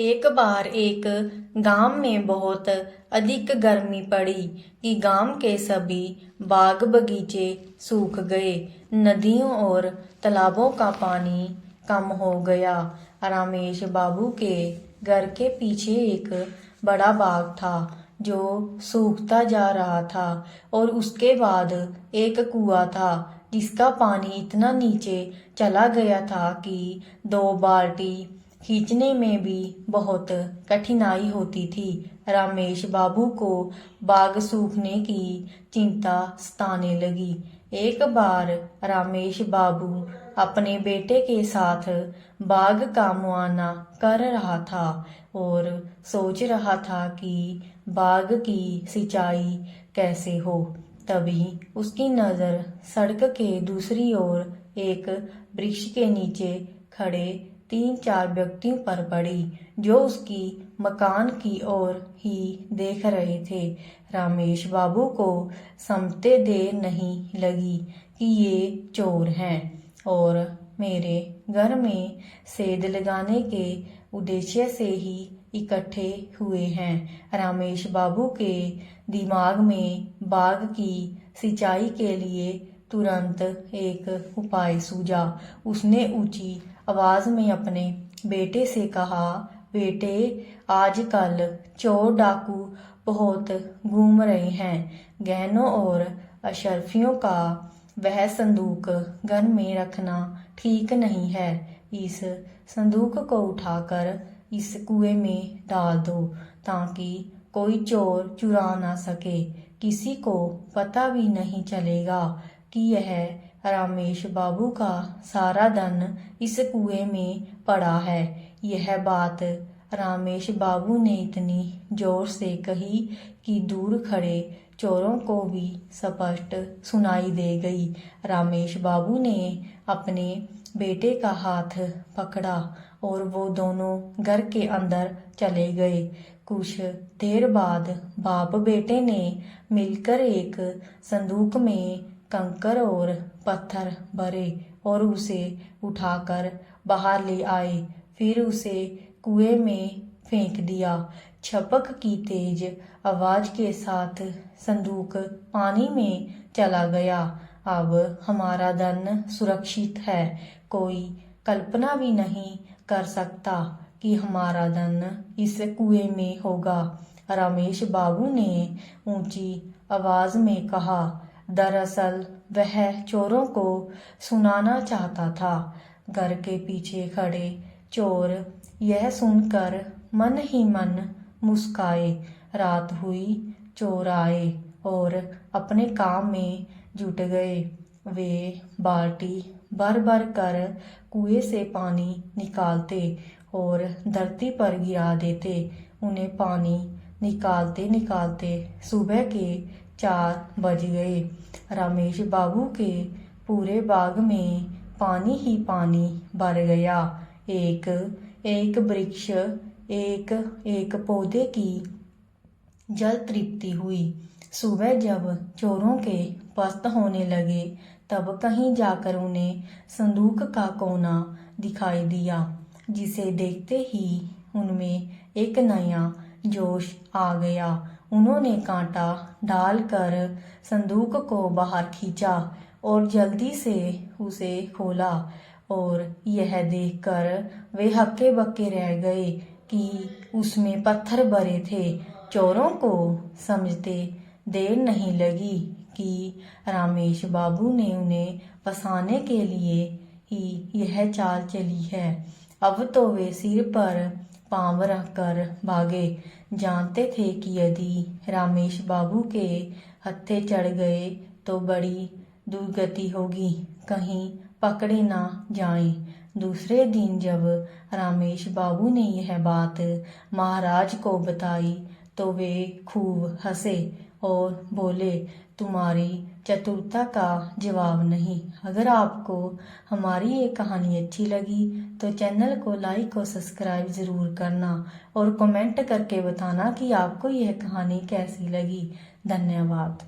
एक बार एक गांव में बहुत अधिक गर्मी पड़ी कि गांव के सभी बाग बगीचे सूख गए। नदियों और तालाबों का पानी कम हो गया। रमेश बाबू के घर के पीछे एक बड़ा बाग था जो सूखता जा रहा था और उसके बाद एक कुआं था जिसका पानी इतना नीचे चला गया था कि 2 बाल्टी खींचने में भी बहुत कठिनाई होती थी। रमेश बाबू को बाग सूखने की चिंता सताने लगी। एक बार रमेश बाबू अपने बेटे के साथ बाग का मुआयना कर रहा था और सोच रहा था कि बाग की सिंचाई कैसे हो। तभी उसकी नजर सड़क के दूसरी ओर एक वृक्ष के नीचे खड़े 3-4 व्यक्तियों पर पड़ी जो उसकी मकान की ओर ही देख रहे थे। रमेश बाबू को समझते देर नहीं लगी कि ये चोर हैं और मेरे घर में सेंध लगाने के उद्देश्य से ही इकट्ठे हुए हैं। रमेश बाबू के दिमाग में बाग की सिंचाई के लिए तुरंत एक उपाय सूझा। उसने ऊंची आवाज में अपने बेटे से कहा, बेटे, आजकल चोर डाकू बहुत घूम रहे हैं। गहनों और अशर्फियों का वह संदूक घर में रखना ठीक नहीं है। इस संदूक को उठाकर इस कुएं में डाल दो ताकि कोई चोर चुरा ना सके। किसी को पता भी नहीं चलेगा कि यह रमेश बाबू का सारा धन इस कुएं में पड़ा है। यह बात रमेश बाबू ने इतनी जोर से कही कि दूर खड़े चोरों को भी स्पष्ट सुनाई दे गई। रमेश बाबू ने अपने बेटे का हाथ पकड़ा और वो दोनों घर के अंदर चले गए। कुछ देर बाद बाप बेटे ने मिलकर एक संदूक में कंकर और पत्थर भरे और उसे उठाकर बाहर ले आए। फिर उसे कुएं में फेंक दिया। छपक की तेज आवाज के साथ संदूक पानी में चला गया। अब हमारा धन सुरक्षित है। कोई कल्पना भी नहीं कर सकता कि हमारा धन इस कुएं में होगा। रमेश बाबू ने ऊंची आवाज में कहा। दरअसल वह चोरों को सुनाना चाहता था। घर के पीछे खड़े चोर यह सुनकर मन ही मन मुस्काए। रात हुई, चोर आए और अपने काम में जुट गए। वे बाल्टी भर भर कर कुएं से पानी निकालते और धरती पर गिरा देते। उन्हें पानी निकालते निकालते सुबह के 4 बज गए। रमेश बाबू के पूरे बाग में पानी ही पानी भर गया। एक एक वृक्ष, एक एक पौधे की जल तृप्ति हुई। सुबह जब चोरों के पस्त होने लगे तब कहीं जाकर उन्हें संदूक का कोना दिखाई दिया जिसे देखते ही उनमें एक नया जोश आ गया। उन्होंने कांटा डालकर संदूक को बाहर खींचा और जल्दी से उसे खोला और यह देखकर वे हक्के बक्के रह गए कि उसमें पत्थर भरे थे। चोरों को समझते देर नहीं लगी कि रमेश बाबू ने उन्हें फंसाने के लिए ही यह चाल चली है। अब तो वे सिर पर पांव रखकर भागे। जानते थे कि यदि रमेश बाबू के हत्थे चढ़ गए तो बड़ी दुर्गति होगी, कहीं पकड़े ना जाएं। दूसरे दिन जब रमेश बाबू ने यह बात महाराज को बताई तो वे खूब हंसे और बोले, तुम्हारी चतुरता का जवाब नहीं। अगर आपको हमारी ये कहानी अच्छी लगी तो चैनल को लाइक और सब्सक्राइब ज़रूर करना और कमेंट करके बताना कि आपको यह कहानी कैसी लगी। धन्यवाद।